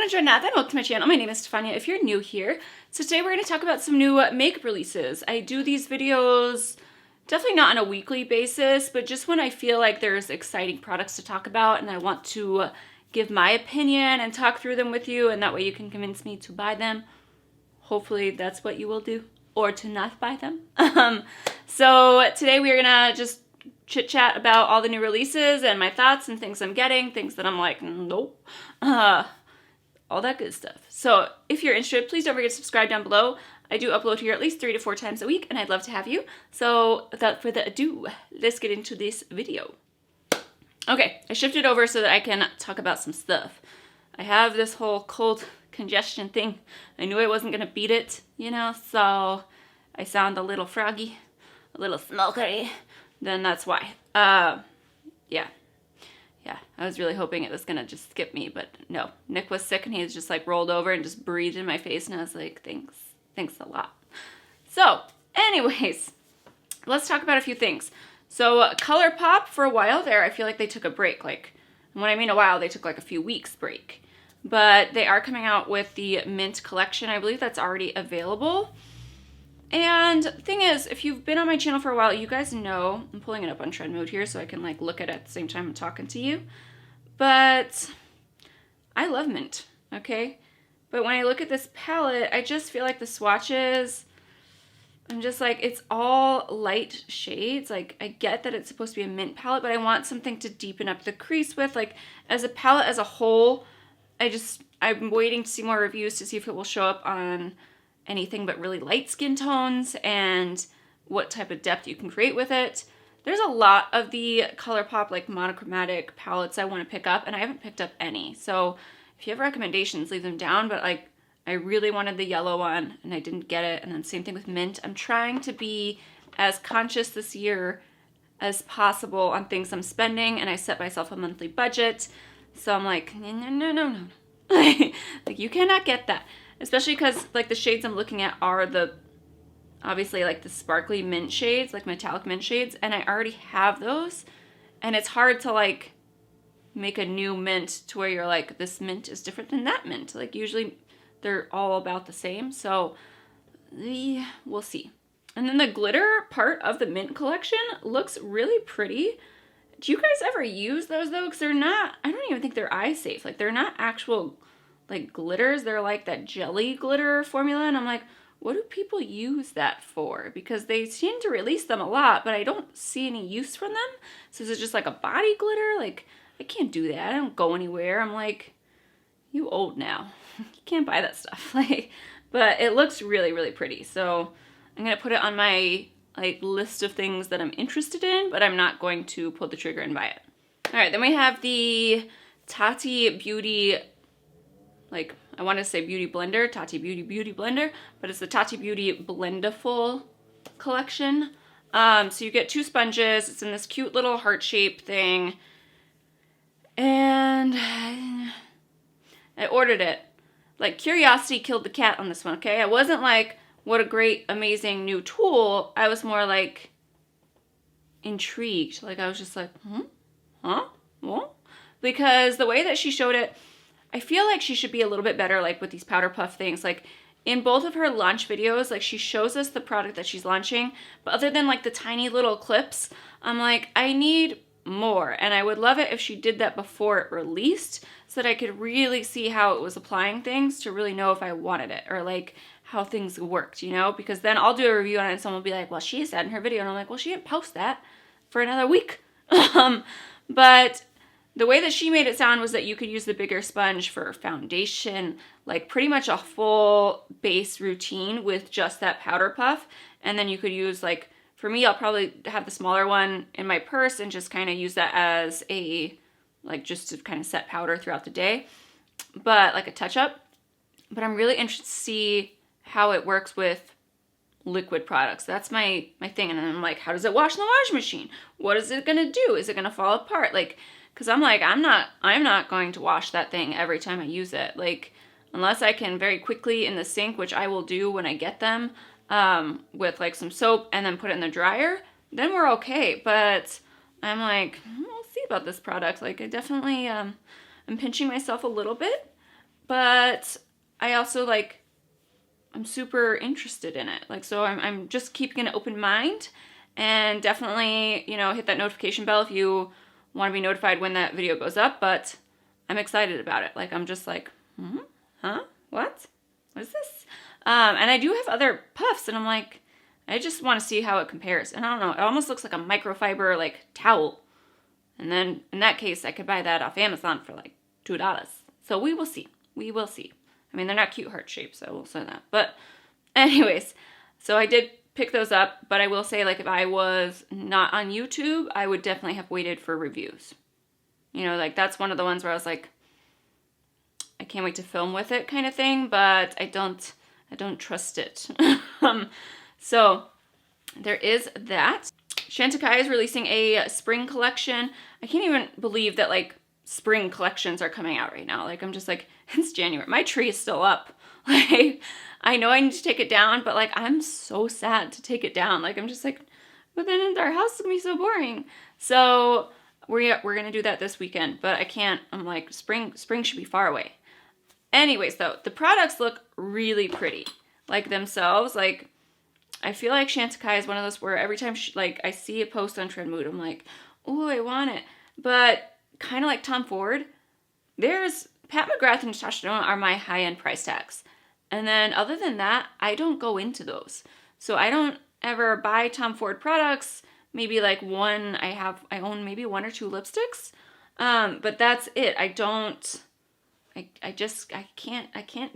enjoying that, then welcome to my channel. My name is Stefania if you're new here. So today we're going to talk about some new makeup releases. I do these videos definitely not on a weekly basis, but just when I feel like there's exciting products to talk about and I want to give my opinion and talk through them with you, and that way you can convince me to buy them. Hopefully that's what you will do, or to not buy them. So today we're going to just chit chat about all the new releases and my thoughts and things I'm getting, things that I'm like, nope, all that good stuff. So if you're interested, please don't forget to subscribe down below. I do upload here at least 3 to 4 times a week, and I'd love to have you. So without further ado, let's get into this video. Okay, I shifted over so that I can talk about some stuff. I have this whole cold congestion thing. I knew I wasn't gonna beat it, you know, so I sound a little froggy, a little smokery. Then that's why. Yeah, I was really hoping it was gonna just skip me, but no. Nick was sick and he was just like rolled over and just breathed in my face, and I was like, thanks a lot. So, anyways, let's talk about a few things. So, Colourpop, for a while there, I feel like they took a break. Like, when I mean a while, they took like a few weeks break. But they are coming out with the Mint collection. I believe that's already available. And the thing is, if you've been on my channel for a while, you guys know, I'm pulling it up on trend mode here so I can like look at it at the same time I'm talking to you. But I love Mint, okay? But when I look at this palette, I just feel like the swatches, I'm just like, it's all light shades. Like, I get that it's supposed to be a Mint palette, but I want something to deepen up the crease with. Like, as a palette as a whole, I'm waiting to see more reviews to see if it will show up on anything but really light skin tones and what type of depth you can create with it. There's a lot of the Colourpop like monochromatic palettes I want to pick up, and I haven't picked up any. So if you have recommendations, leave them down. But like, I really wanted the yellow one and I didn't get it. And then same thing with Mint. I'm trying to be as conscious this year as possible on things I'm spending, and I set myself a monthly budget. So I'm like, no. Like, you cannot get that. Especially because like the shades I'm looking at are obviously like the sparkly mint shades, like metallic mint shades, and I already have those. And it's hard to like make a new mint to where you're like, this mint is different than that mint. Like, usually they're all about the same. So we'll see. And then the glitter part of the Mint collection looks really pretty. Do you guys ever use those though? Because they're not, I don't even think they're eye safe. Like, they're not actual like glitters. They're like that jelly glitter formula. And I'm like, what do people use that for? Because they seem to release them a lot, but I don't see any use from them. So is it just like a body glitter? Like, I can't do that. I don't go anywhere. I'm like, you old now. You can't buy that stuff. Like, but it looks really, really pretty. So I'm going to put it on my like list of things that I'm interested in, but I'm not going to pull the trigger and buy it. All right, then we have the Tati Beauty, like, I want to say Beauty Blender, Tati Beauty Blender, but it's the Tati Beauty Blendiful collection. So you get 2 sponges. It's in this cute little heart-shaped thing. And I ordered it. Like, curiosity killed the cat on this one, okay? I wasn't like, what a great, amazing new tool. I was more like intrigued. Like, I was just like, what? Because the way that she showed it, I feel like she should be a little bit better, like with these powder puff things. Like, in both of her launch videos, like, she shows us the product that she's launching, but other than like the tiny little clips, I'm like, I need more. And I would love it if she did that before it released so that I could really see how it was applying things to really know if I wanted it, or like how things worked, you know? Because then I'll do a review on it and someone will be like, well, she said in her video, and I'm like, well, she didn't post that for another week. But the way that she made it sound was that you could use the bigger sponge for foundation, like pretty much a full base routine with just that powder puff. And then you could use, like, for me, I'll probably have the smaller one in my purse and just kind of use that as a, like, just to kind of set powder throughout the day. But like a touch up. But I'm really interested to see how it works with liquid products. That's my thing. And I'm like, how does it wash in the washing machine? What is it going to do? Is it going to fall apart? Like, because I'm like, I'm not going to wash that thing every time I use it. Like, unless I can very quickly in the sink, which I will do when I get them, with like some soap and then put it in the dryer, then we're okay. But I'm like, we'll see about this product. Like, I definitely, I'm pinching myself a little bit, but I also like, I'm super interested in it. Like, so I'm just keeping an open mind, and definitely, you know, hit that notification bell if you want to be notified when that video goes up. But I'm excited about it. Like, I'm just like, huh? What is this? And I do have other puffs, and I'm like, I just want to see how it compares. And I don't know, it almost looks like a microfiber like towel. And then in that case, I could buy that off Amazon for like $2. So we will see. We will see. I mean, they're not cute heart shapes, so I will say that. But anyways, so I did pick those up, but I will say, like, if I was not on YouTube, I would definitely have waited for reviews. You know, like, that's one of the ones where I was like, I can't wait to film with it kind of thing, but I don't trust it. So there is that. Chantecaille is releasing a spring collection. I can't even believe that, like, spring collections are coming out right now. Like, I'm just like, it's January. My tree is still up. Like, I know I need to take it down, but like, I'm so sad to take it down. Like, I'm just like, but then our house is gonna be so boring. So we're gonna do that this weekend, but I can't. I'm like, spring should be far away. Anyways, though, the products look really pretty, like themselves. Like, I feel like Chantecaille is one of those where every time like I see a post on Trend Mood, I'm like, oh, I want it. But kind of like Tom Ford, there's Pat McGrath and Natasha Denona are my high-end price tags. And then other than that, I don't go into those. So I don't ever buy Tom Ford products. Maybe like I own maybe 1 or 2 lipsticks. But that's it. I can't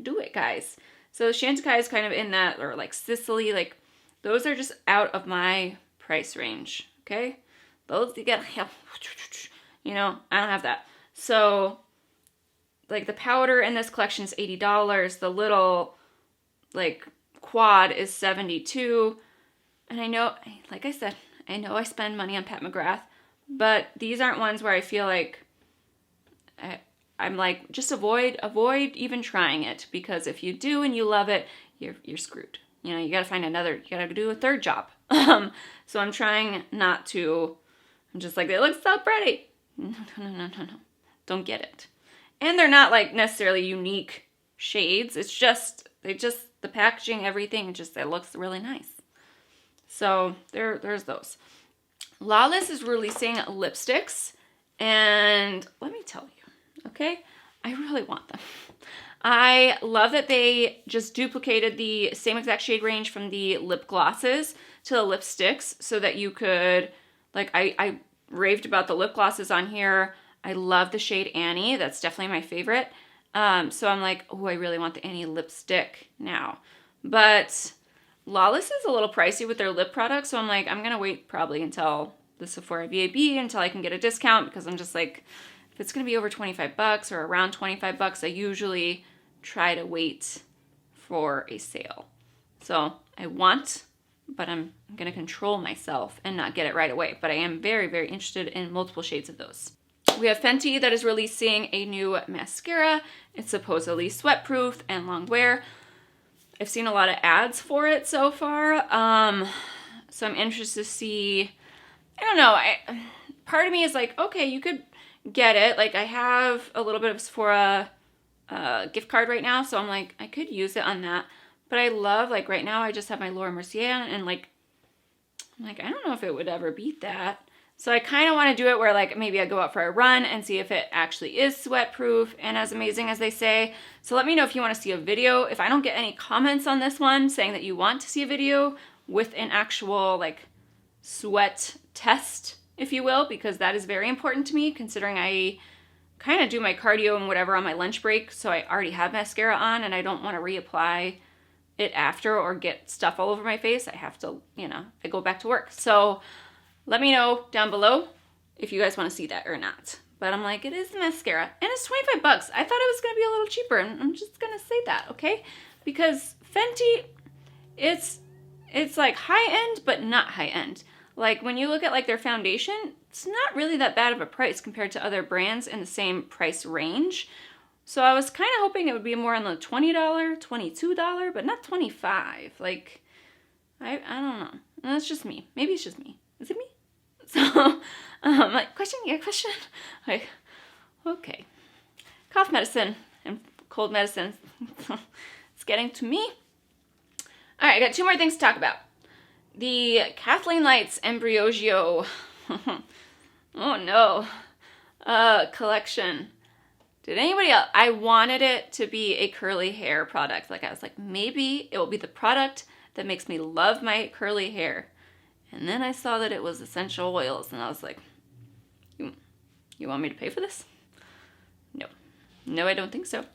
do it, guys. So Chantecaille is kind of in that, or like Sicily, like those are just out of my price range. Okay. Those you get, you know, I don't have that. So like the powder in this collection is $80. The little like quad is $72. And I know, like I said, I know I spend money on Pat McGrath, but these aren't ones where I feel like I'm like, just avoid even trying it, because if you do and you love it, you're screwed. You know, you got to find you got to do a third job. So I'm trying not to. I'm just like, it looks so pretty. No. Don't get it. And they're not like necessarily unique shades. It's just, the packaging, everything, it looks really nice. So there's those. Lawless is releasing lipsticks, and let me tell you, okay, I really want them. I love that they just duplicated the same exact shade range from the lip glosses to the lipsticks, so that you could, like, I raved about the lip glosses on here. I love the shade Annie. That's definitely my favorite. So I'm like, oh, I really want the Annie lipstick now. But Lawless is a little pricey with their lip products, so I'm like, I'm going to wait probably until the Sephora VAB until I can get a discount, because I'm just like, if it's going to be over $25 or around $25, I usually try to wait for a sale. So I want, but I'm going to control myself and not get it right away. But I am very, very interested in multiple shades of those. We have Fenty that is releasing a new mascara. It's supposedly sweat-proof and long wear. I've seen a lot of ads for it so far. So I'm interested to see. I don't know. Part of me is like, okay, you could get it. Like, I have a little bit of Sephora gift card right now, so I'm like, I could use it on that. But I love, like, right now I just have my Laura Mercier, and like, I'm like, I don't know if it would ever beat that. So I kind of want to do it where, like, maybe I go out for a run and see if it actually is sweat-proof and as amazing as they say. So let me know if you want to see a video. If I don't get any comments on this one saying that you want to see a video with an actual, like, sweat test, if you will, because that is very important to me, considering I kind of do my cardio and whatever on my lunch break, so I already have mascara on, and I don't want to reapply it after or get stuff all over my face. I have to, you know, I go back to work. So let me know down below if you guys want to see that or not. But I'm like, it is the mascara, and it's $25. I thought it was going to be a little cheaper, and I'm just going to say that, okay? Because Fenty, it's like high-end, but not high-end. Like, when you look at, like, their foundation, it's not really that bad of a price compared to other brands in the same price range. So I was kind of hoping it would be more on the $20, $22, but not $25. Like, I don't know. That's just me. Maybe it's just me. Is it me? So, like, question? Yeah, question? Like, okay. Cough medicine and cold medicine. It's getting to me. All right, I got 2 more things to talk about. The Kathleen Lights and Briogio, oh no, collection. Did anybody else? I wanted it to be a curly hair product. Like I was like, maybe it will be the product that makes me love my curly hair. And then I saw that it was essential oils, and I was like, you want me to pay for this? No. No, I don't think so.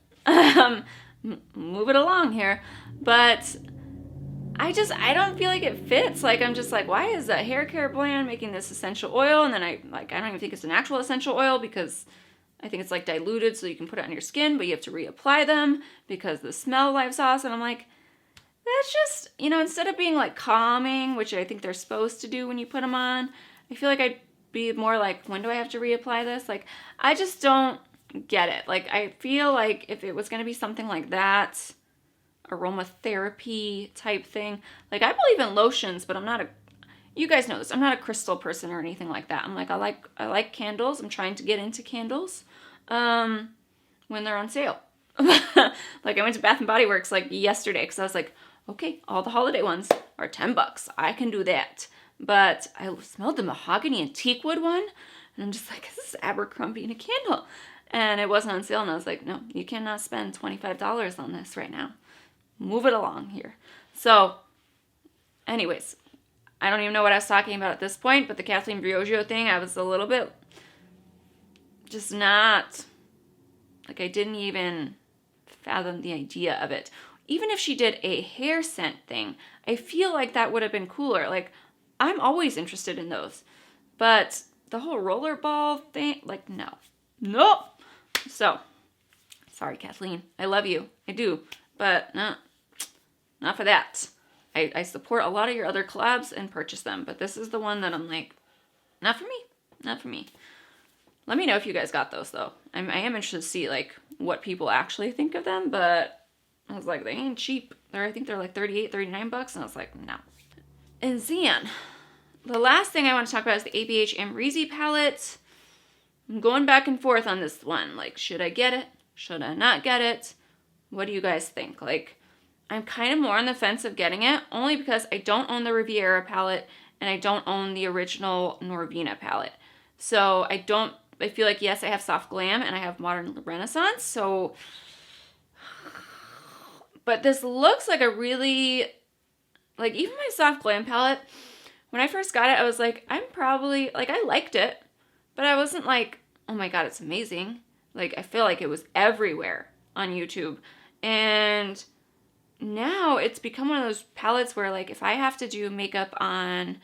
Move it along here. But I don't feel like it fits. Like, I'm just like, why is a hair care brand making this essential oil? And then I don't even think it's an actual essential oil, because I think it's like diluted so you can put it on your skin, but you have to reapply them because the smell lives off. And I'm like, that's just, instead of being like calming, which I think they're supposed to do when you put them on, I feel like I'd be more like, when do I have to reapply this? Like, I just don't get it. Like, I feel like if it was going to be something like that, aromatherapy type thing, like, I believe in lotions, but I'm not you guys know this, I'm not a crystal person or anything like that. I'm like, I like candles. I'm trying to get into candles when they're on sale. Like, I went to Bath and Body Works like yesterday because I was like, okay, all the holiday ones are $10. I can do that. But I smelled the mahogany and teak wood one, and I'm just like, this is Abercrombie in a candle. And it wasn't on sale, and I was like, no, you cannot spend $25 on this right now. Move it along here. So, anyways, I don't even know what I was talking about at this point, but the Kathleen Briogio thing, I was a little bit just not, like, I didn't even fathom the idea of it. Even if she did a hair scent thing, I feel like that would have been cooler. Like, I'm always interested in those. But the whole rollerball thing, like, no. Nope. So, sorry, Kathleen. I love you. I do. But not for that. I support a lot of your other collabs and purchase them. But this is the one that I'm like, not for me. Not for me. Let me know if you guys got those, though. I am interested to see, like, what people actually think of them. But I was like, they ain't cheap. I think they're like $38, $39. And I was like, no. And then, the last thing I want to talk about is the Abh Amrezy palette. I'm going back and forth on this one. Like, should I get it? Should I not get it? What do you guys think? Like, I'm kind of more on the fence of getting it, only because I don't own the Riviera palette, and I don't own the original Norvina palette. So, I feel like, yes, I have Soft Glam, and I have Modern Renaissance, so, but this looks like a really, like, even my Soft Glam palette, when I first got it, I was like, I'm probably, like, I liked it, but I wasn't like, oh my god, it's amazing. Like, I feel like it was everywhere on YouTube. And now it's become one of those palettes where, like, if I have to do makeup on,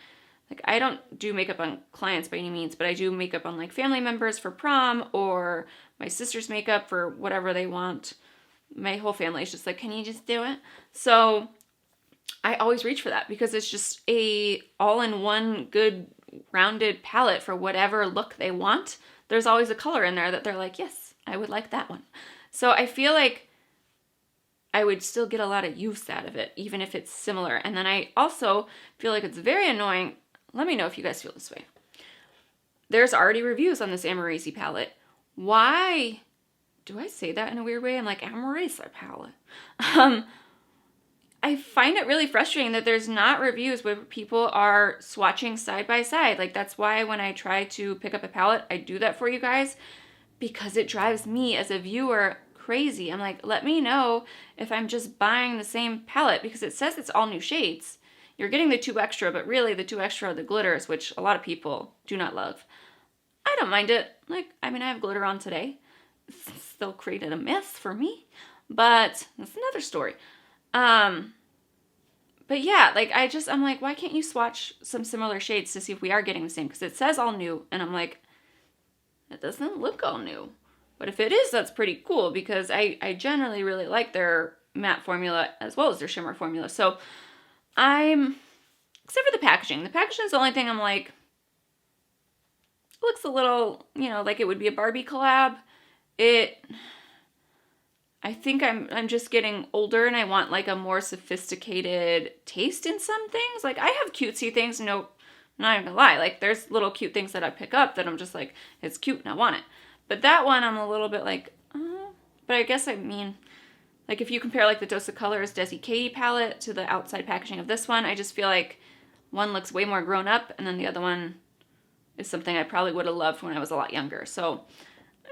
like, I don't do makeup on clients by any means, but I do makeup on, like, family members for prom, or my sister's makeup for whatever they want. My whole family is just like, can you just do it? So I always reach for that because it's just a all-in-one good rounded palette for whatever look they want. There's always a color in there that they're like, yes, I would like that one. So I feel like I would still get a lot of use out of it, even if it's similar. And then I also feel like it's very annoying. Let me know if you guys feel this way. There's already reviews on this Amrexy palette. Why? Do I say that in a weird way? I'm like, Amrexy palette. I find it really frustrating that there's not reviews where people are swatching side by side. Like, that's why when I try to pick up a palette, I do that for you guys, because it drives me as a viewer crazy. I'm like, let me know if I'm just buying the same palette, because it says it's all new shades. You're getting the 2 extra, but really the 2 extra are the glitters, which a lot of people do not love. I don't mind it. Like, I mean, I have glitter on today. It's still created a mess for me, but that's another story. But yeah, like, I'm like, why can't you swatch some similar shades to see if we are getting the same? Because it says all new, and I'm like, it doesn't look all new. But if it is, that's pretty cool, because I generally really like their matte formula as well as their shimmer formula. So except for the packaging. The packaging is the only thing I'm like, it looks a little, like it would be a Barbie collab. I think I'm just getting older, and I want, like, a more sophisticated taste in some things. Like, I have cutesy things, no, I'm not even gonna lie. Like, there's little cute things that I pick up that I'm just like, it's cute and I want it. But that one, I'm a little bit like, but But I guess I mean, like if you compare like the Dose of Colors Desi Katie palette to the outside packaging of this one, I just feel like one looks way more grown up, and then the other one is something I probably would have loved when I was a lot younger. So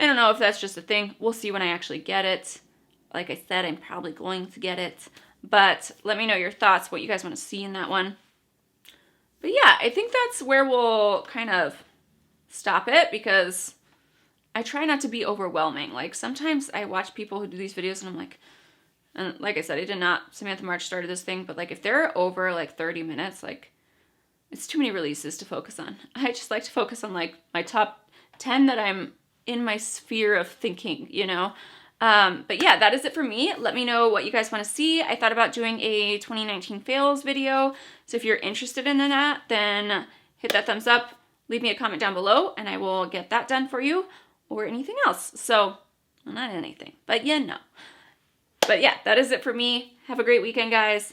I don't know if that's just a thing. We'll see when I actually get it. Like I said, I'm probably going to get it. But let me know your thoughts, what you guys want to see in that one. But yeah, I think that's where we'll kind of stop it, because I try not to be overwhelming. Like sometimes I watch people who do these videos and I'm like, and like I said, I did not, Samantha March started this thing, but like if they're over like 30 minutes, like it's too many releases to focus on. I just like to focus on like my top 10 that I'm in my sphere of thinking, you know? But yeah, that is it for me. Let me know what you guys want to see. I thought about doing a 2019 fails video. So if you're interested in that, then hit that thumbs up, leave me a comment down below, and I will get that done for you, or anything else. So, well, not anything, but you know. But yeah, that is it for me. Have a great weekend, guys.